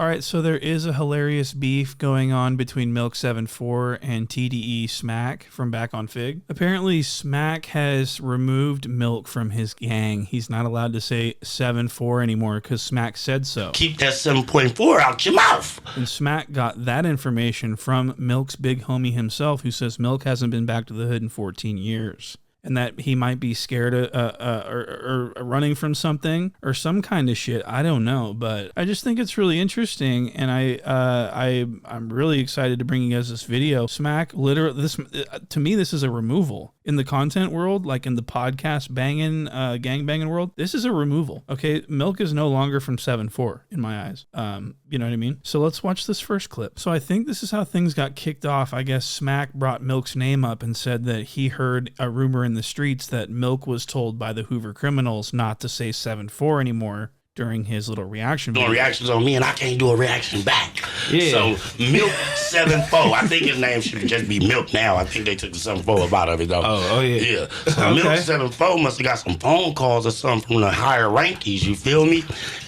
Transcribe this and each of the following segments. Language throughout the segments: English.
All right, so there is a hilarious beef going on between Milk74 and TDE Smacc from back on Fig. Apparently, Smacc has removed Milk from his gang. He's not allowed to say 7-4 anymore because Smacc said so. Keep that 7.4 out your mouth. And Smacc got that information from Milk's big homie himself, who says Milk hasn't been back to the hood in 14 years. And that he might be scared or running from something or some kind of shit. I don't know, but I just think it's really interesting, and I'm really excited to bring you guys this video. Smacc, literally, this to me, this is a removal in the content world, like in the podcast banging, gang banging world. This is a removal. Okay, Milk is no longer from 7-4 in my eyes. You know what I mean? So let's watch this first clip. So I think this is how things got kicked off. I guess Smacc brought Milk's name up and said that he heard a rumor in the streets that Milk was told by the Hoover criminals not to say 7-4 anymore during his little reaction video. Doing reactions on me, and I can't do a reaction back. Yeah. So Milk74, I think his name should just be Milk now. I think they took the 7-4 out of it though. Oh yeah. Yeah. So Okay. Milk74 must have got some phone calls or something from the higher rankies, you feel me?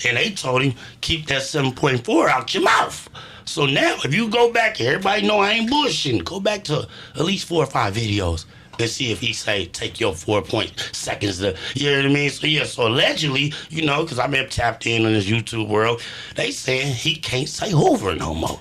And they told him, keep that 7.4 out your mouth. So now, if you go back, everybody know I ain't bullshitting. Go back to at least 4 or 5 videos. Let's see if he say, take your 4 seconds to, you know what I mean? So yeah, so allegedly, you know, because I've been tapped in this YouTube world, they saying he can't say Hoover no more.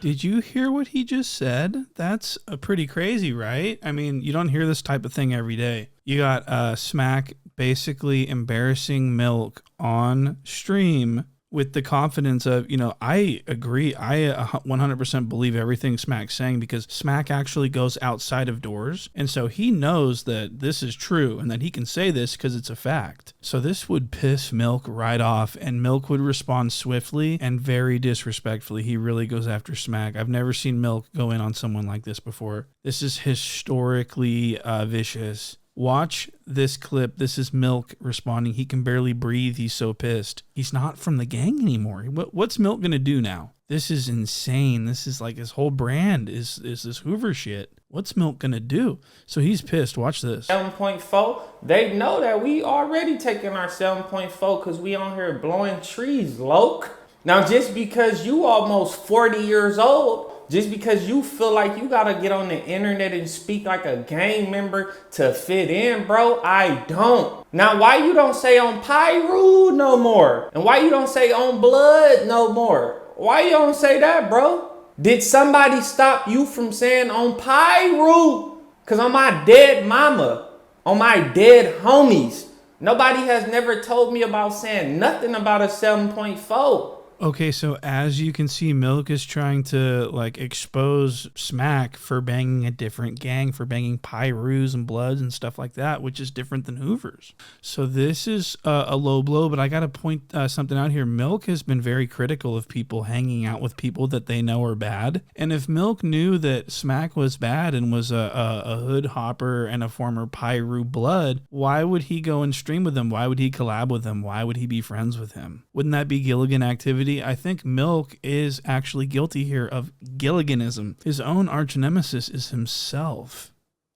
Did you hear what he just said? That's pretty crazy, right? I mean, you don't hear this type of thing every day. You got Smacc basically embarrassing Milk on stream with the confidence of, you know, I agree. I 100% believe everything Smacc's saying because Smacc actually goes outside of doors. And so he knows that this is true and that he can say this because it's a fact. So this would piss Milk right off, and Milk would respond swiftly and very disrespectfully. He really goes after Smacc. I've never seen Milk go in on someone like this before. This is historically vicious. Watch this clip. This is Milk responding. He can barely breathe. He's so pissed. He's not from the gang anymore. What's Milk going to do now? This is insane. This is like his whole brand is this Hoover shit. What's Milk going to do? So he's pissed. Watch this. 7.4. They know that we already taking our 7.4 because we on here blowing trees, Loke. Now, just because you almost 40 years old, just because you feel like you gotta get on the internet and speak like a gang member to fit in, bro, I don't. Now, why you don't say on Pyru no more? And why you don't say on Blood no more? Why you don't say that, bro? Did somebody stop you from saying on Pyru? Cause on my dead mama, on my dead homies, nobody has never told me about saying nothing about a 7.4. Okay, so as you can see, Milk is trying to like expose Smacc for banging a different gang, for banging Pyrus and Bloods and stuff like that, which is different than Hoovers. So this is a low blow, but I got to point something out here. Milk has been very critical of people hanging out with people that they know are bad. And if Milk knew that Smacc was bad and was a hood hopper and a former Pyru Blood, why would he go and stream with him? Why would he collab with him? Why would he be friends with him? Wouldn't that be Gilligan activity? I think Milk is actually guilty here of Gilliganism. His own arch nemesis is himself.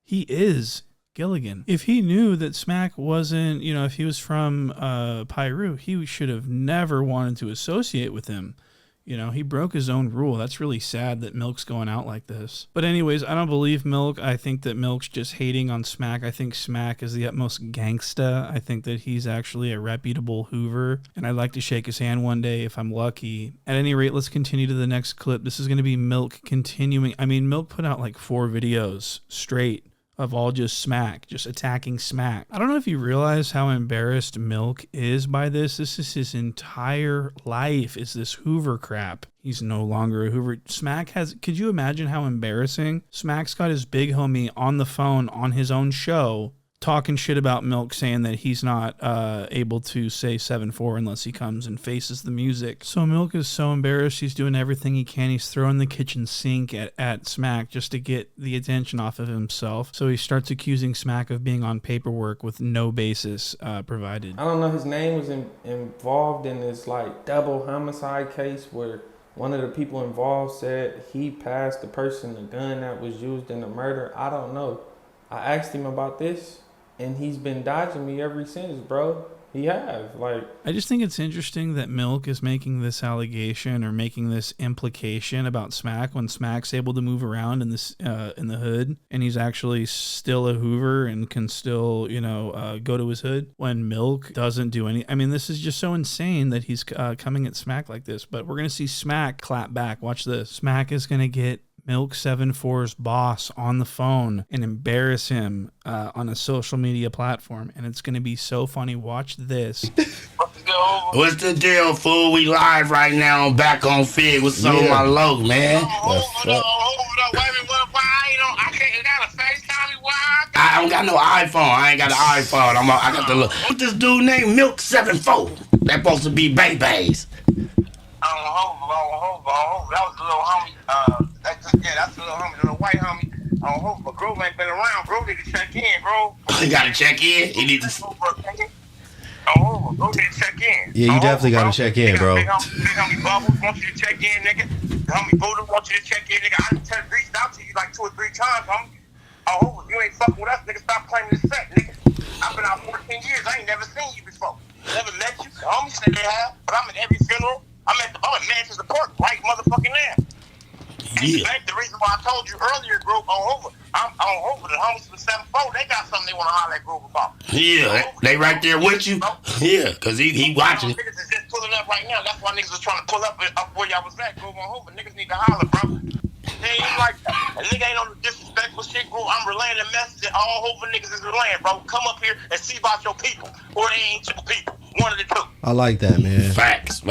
He is Gilligan. If he knew that Smacc wasn't, you know, if he was from Pyru, he should have never wanted to associate with him. You know, he broke his own rule. That's really sad that Milk's going out like this. But anyways, I don't believe Milk. I think that Milk's just hating on Smacc. I think Smacc is the utmost gangsta. I think that he's actually a reputable Hoover, and I'd like to shake his hand one day if I'm lucky. At any rate, let's continue to the next clip. This is going to be Milk continuing. I mean, Milk put out like 4 videos straight of all just Smacc, just attacking Smacc. I don't know if you realize how embarrassed Milk is by this. This is his entire life, is this Hoover crap. He's no longer a Hoover. Smacc has, could you imagine how embarrassing? Smacc's got his big homie on the phone on his own show, talking shit about Milk, saying that he's not able to say 7-4 unless he comes and faces the music. So Milk is so embarrassed. He's doing everything he can. He's throwing the kitchen sink at Smacc just to get the attention off of himself. So he starts accusing Smacc of being on paperwork with no basis provided. I don't know, his name was involved in this like double homicide case where one of the people involved said he passed the person the gun that was used in the murder. I don't know. I asked him about this, and he's been dodging me ever since, bro. He have. Like, I just think it's interesting that Milk is making this allegation or making this implication about Smacc when Smack's able to move around in this in the hood, and he's actually still a Hoover and can still, you know, go to his hood. When Milk doesn't do any, I mean, this is just so insane that he's coming at Smacc like this. But we're gonna see Smacc clap back. Watch this. Smacc is gonna get Milk74's boss on the phone and embarrass him on a social media platform, and it's gonna be so funny. Watch this. What's the deal, fool? We live right now, back on Fig. What's up with my logo, man? I don't got no iPhone. I ain't got an iPhone. I got the look. What's this dude named Milk74? That supposed to be babies. Hoover. That was the little homie. That's the little homie, the little white homie. Hoover, but Grove ain't been around. Grove need to check in, bro. He gotta check in. He needs to. Hoover, Grove need to check in. Yeah, you definitely gotta check in, bro. Big homie Bubbles wants you to check in, nigga. The homie Buddha wants you to check in, nigga. I done reached out to you like 2 or 3 times, homie. Hoover, you ain't fucking with us, nigga. Stop claiming this set, nigga. I've been out 14 years. I ain't never seen you before. Never met you. The homie said they have, but I'm at every funeral. I'm at Manchester Park right motherfucking there. Yeah. The reason why I told you earlier, Grove, on Hoover, I'm on Hoover, the homies from 74, they got something they want to holler at Grove about. Yeah, they right there with you. Yeah, because he watching. Niggas is just pulling up right now. That's why niggas was trying to pull up where y'all was at, Grove on Hoover. Niggas need to holler, bro. They ain't like that. A nigga ain't on the disrespectful shit, Grove. I'm relaying the message that all Hoover niggas is relaying, bro. Come up here and see about your people, or they ain't your people. One of the two. I like that, man. Facts.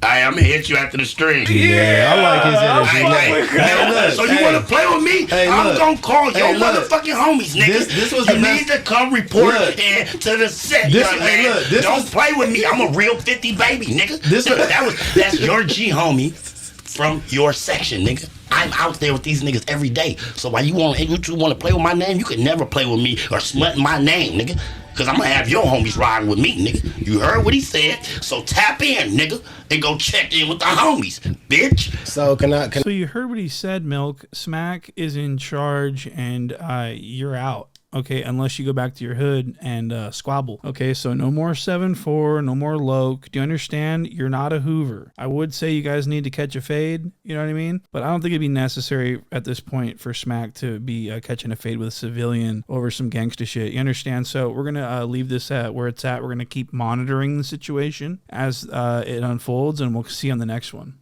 I'm gonna hit you after the stream. Yeah, I like his energy. Hey, look, so you want to play with me? I'm gonna call your motherfucking homies, nigga. This was you need to come report in to the set, young man. Don't play with me. I'm a real 50 baby, nigga. That's your G homie from your section, nigga. I'm out there with these niggas every day. So why you want to play with my name? You could never play with me or smut my name, nigga. Cause I'm gonna have your homies riding with me, nigga. You heard what he said, so tap in, nigga, and go check in with the homies, bitch. So So you heard what he said, Milk. Smacc is in charge, and you're out. Okay, unless you go back to your hood and squabble. Okay, so no more 7-4, no more Loke. Do you understand? You're not a Hoover. I would say you guys need to catch a fade, you know what I mean? But I don't think it'd be necessary at this point for Smacc to be catching a fade with a civilian over some gangsta shit. You understand? So we're going to leave this at where it's at. We're going to keep monitoring the situation as it unfolds, and we'll see on the next one.